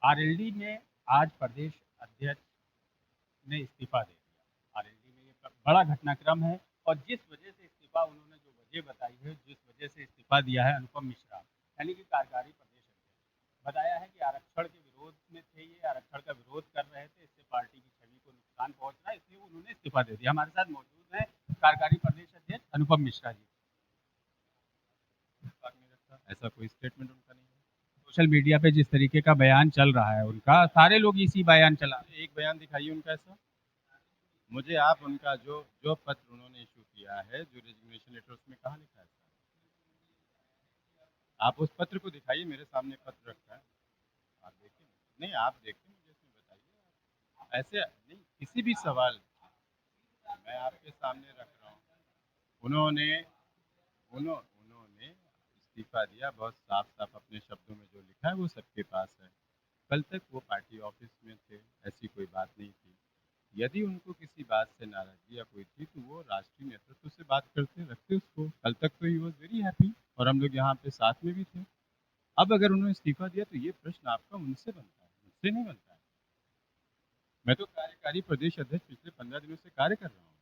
RLD में आज प्रदेश अध्यक्ष ने इस्तीफा दे दिया। आरएलडी में ये बड़ा घटनाक्रम है और जिस वजह से इस्तीफा उन्होंने जो वजह बताई है, जिस वजह से इस्तीफा दिया है अनुपम मिश्रा, यानी कि कार्यकारी प्रदेश अध्यक्ष, बताया है कि आरक्षण के विरोध में थे, ये आरक्षण का विरोध कर रहे थे, इससे पार्टी की छवि को नुकसान पहुंच रहा है, इसलिए उन्होंने इस्तीफा दे दिया। हमारे साथ मौजूद है कार्यकारी प्रदेश अध्यक्ष अनुपम मिश्रा जी। ऐसा कोई स्टेटमेंट उनका नहीं है। सोशल मीडिया पे जिस तरीके का बयान चल रहा है उनका, सारे लोग इसी बयान चला। एक बयान दिखाइए उनका ऐसा। मुझे आप उनका जो जो पत्र उन्होंने इशू किया है, जो रेजिग्नेशन लेटर, उसमें कहाँ लिखा है? आप उस पत्र को दिखाइए, मेरे सामने पत्र रखा है, आप देखिए। नहीं, आप देखिए, मुझे इसमें बताइए। ऐसे नहीं, किसी भी सवाल मैं आपके सामने रख रहा हूँ। उन्होंने उन्होंने इस्तीफा दिया, बहुत साफ साफ अपने शब्दों में जो लिखा है वो सबके पास है। कल तक वो पार्टी ऑफिस में थे, ऐसी कोई बात नहीं थी। यदि उनको किसी बात से नाराजगी या कोई थी तो वो राष्ट्रीय नेतृत्व से बात करते, रखते उसको। कल तक तो ही वॉज वेरी हैप्पी और हम लोग यहाँ पे साथ में भी थे। अब अगर उन्होंने इस्तीफा दिया तो ये प्रश्न आपका उनसे बनता है, मुझसे नहीं बनता है। मैं तो कार्यकारी प्रदेश अध्यक्ष पिछले 15 दिनों से कार्य कर रहा हूँ।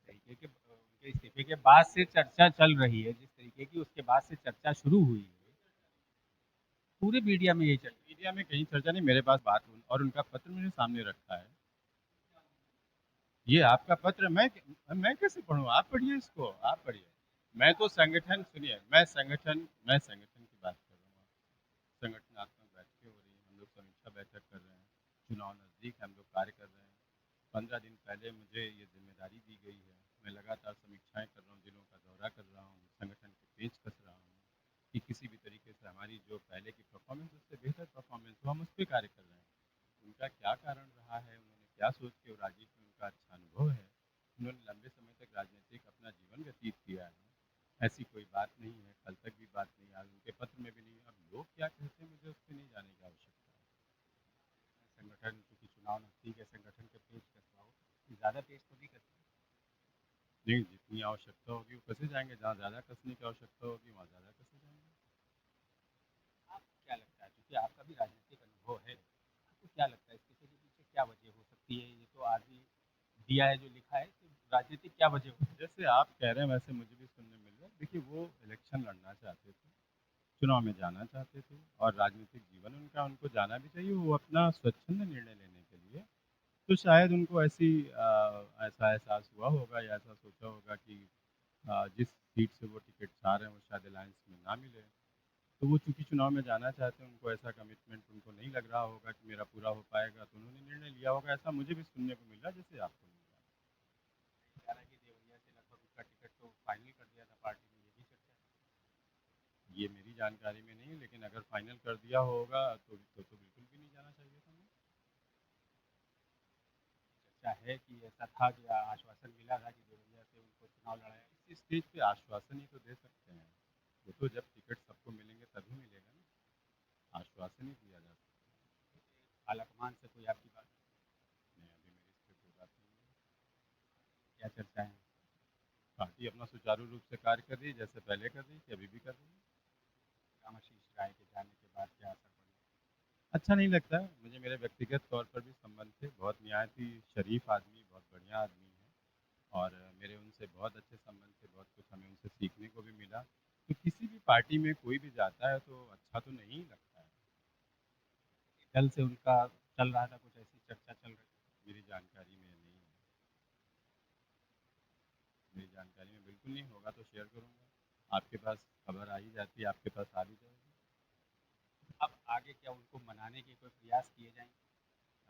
तरीके के उनके इस्तीफे के बाद से चर्चा चल रही है, जिस तरीके की उसके बाद से चर्चा शुरू हुई है, पूरे मीडिया में यही चर्चा। मीडिया में कहीं चर्चा नहीं, मेरे पास बात और उनका पत्र मेरे सामने रखा है। ये आपका पत्र मैं कैसे पढ़ूं? आप पढ़िए इसको, आप पढ़िए। मैं तो संगठन, सुनिए, मैं संगठन की बात कर रहा हूँ। संगठनात्मक बैठकें हो रही हैं, हम लोग समीक्षा बैठक कर रहे हैं, चुनाव नज़दीक है, हम लोग कार्य कर रहे हैं। 15 दिन पहले मुझे ये जिम्मेदारी दी गई है। मैं लगातार समीक्षाएं कर रहा हूँ, जिलों का दौरा कर रहा हूँ, संगठन के पेज कस रहा हूँ कि किसी भी तरीके से हमारी जो पहले की परफॉर्मेंस, उससे बेहतर परफॉर्मेंस हो, हम उस पर कार्य कर रहे हैं। उनका क्या कारण रहा है, उन्होंने क्या सोच के, और राजनीति में उनका अच्छा अनुभव है, उन्होंने लंबे समय तक राजनीतिक अपना जीवन व्यतीत किया है, ऐसी कोई बात नहीं है। कल तक भी बात नहीं, आज उनके पत्र में भी नहीं। अब लोग क्या कहते हैं मुझे उस पर नहीं जाने की आवश्यकता है। संगठन, क्योंकि चुनाव नजदीक है, संगठन के पेज कसवाओ, ज़्यादा पेज तो नहीं कसते नहीं, जितनी आवश्यकता होगी वो कसे जाएंगे, जहाँ ज़्यादा कसने की आवश्यकता होगी वहाँ ज़्यादा कसे जाएंगे। आपको क्या लगता है, क्योंकि आपका भी राजनीतिक अनुभव है, आपको क्या लगता है इसके पीछे क्या वजह हो सकती है? ये तो आदमी दिया है जो लिखा है, तो राजनीतिक क्या वजह हो? जैसे आप कह रहे हैं वैसे मुझे भी सुनने मिल रहा है। देखिए, वो इलेक्शन लड़ना चाहते थे, चुनाव में जाना चाहते थे, और राजनीतिक जीवन उनका, उनको जाना भी चाहिए, वो अपना स्वच्छंद निर्णय लेने के लिए। तो शायद उनको ऐसा एहसास हुआ होगा या ऐसा सोचा होगा कि जिस सीट से वो टिकट चाह रहे हैं वो शायद अलायंस में ना मिले। तो वो चूंकि चुनाव में जाना चाहते हैं, उनको ऐसा कमिटमेंट उनको नहीं लग रहा होगा कि मेरा पूरा हो पाएगा, तो उन्होंने निर्णय लिया होगा। ऐसा मुझे भी सुनने को मिला, जैसे आपको मिल रहा है। कह रहा है कि देवरिया से लगभग उसका टिकट तो फाइनल कर दिया था पार्टी ने, ये भी चर्चा है। ये मेरी जानकारी में नहीं है, लेकिन अगर फाइनल कर दिया होगा तो बिल्कुल भी नहीं जाना चाहिए था। चर्चा है कि ऐसा था कि आश्वासन मिला था कि देवरिया से उनको चुनाव लड़ाया। इस स्टेज पे आश्वासन ही तो दे सकते हैं। वो तो जब टिकट सबको मिलेंगे तभी मिलेगा ना, आश्वासन ही दिया जा सकता है। आलाकमान से कोई आपकी बात नहीं? अभी मेरी इस पर कोई बात नहीं है। क्या चर्चा है? पार्टी अपना सुचारू रूप से कार्य कर रही है, जैसे पहले कर रही थी, अभी भी कर रही है। रामाशीष राय के जाने के बाद क्या असर पड़ा? अच्छा नहीं लगता है मुझे। मेरे व्यक्तिगत तौर पर भी संबंध थे, बहुत निहायती शरीफ आदमी, बहुत बढ़िया आदमी है, और मेरे उनसे बहुत अच्छे संबंध थे, बहुत कुछ हमें उनसे सीखने को भी मिला। तो किसी भी पार्टी में कोई भी जाता है तो अच्छा तो नहीं लगता है। कल से उनका चल रहा था, कुछ ऐसी चर्चा चल रही थी, मेरी जानकारी में नहीं है। मेरी जानकारी में बिल्कुल नहीं होगा तो शेयर करूँगा। आपके पास खबर आ ही जाती है, आपके पास आ भी जाएगी। अब आगे क्या उनको मनाने के कोई प्रयास किए जाएंगे?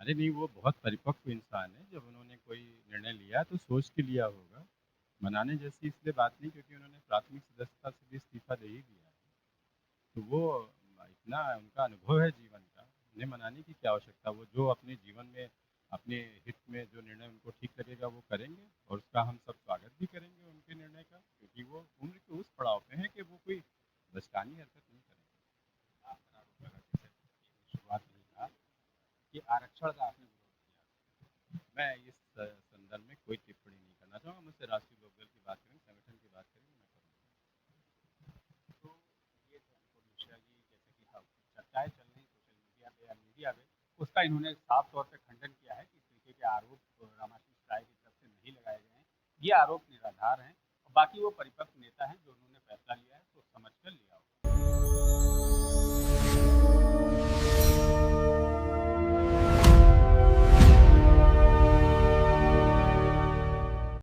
अरे नहीं, वो बहुत परिपक्व इंसान है। जब उन्होंने कोई निर्णय लिया तो सोच के लिया होगा। मनाने जैसी इसलिए बात नहीं क्योंकि उन्होंने प्राथमिक सदस्यता से भी इस्तीफा दे ही दिया है। तो वो इतना उनका अनुभव है जीवन का, उन्हें मनाने की क्या आवश्यकता। वो जो अपने जीवन में, अपने हित में जो निर्णय उनको ठीक लगेगा वो करेंगे, और उसका हम सब स्वागत भी करेंगे उनके निर्णय का, क्योंकि वो उम्र के उस पड़ाव पे हैं कि वो कोई बचकानी हरकत नहीं करेंगे। आपका आरोप लगा, जैसे शुरुआत में ही कहा कि आरक्षण का आपने विरोध किया। मैं इस संदर्भ में कोई टिप्पणी नहीं करना चाहूँगा। मुझसे राष्ट्रीय लोकदल की बात करेंगे, संगठन की बात करेंगे, मैं करूँगा। तो ये तो अनुपम मिश्रा जी, जैसे कि चर्चाएं दिया गया, उसका इन्होंने साफ तौर पे खंडन किया है कि इस तरीके के आरोप रामाशीष राय की तरफ से नहीं लगाए गए हैं। ये आरोप निराधार हैं। बाकी वो परिपक्व नेता हैं जो उन्होंने फैसला लिया है।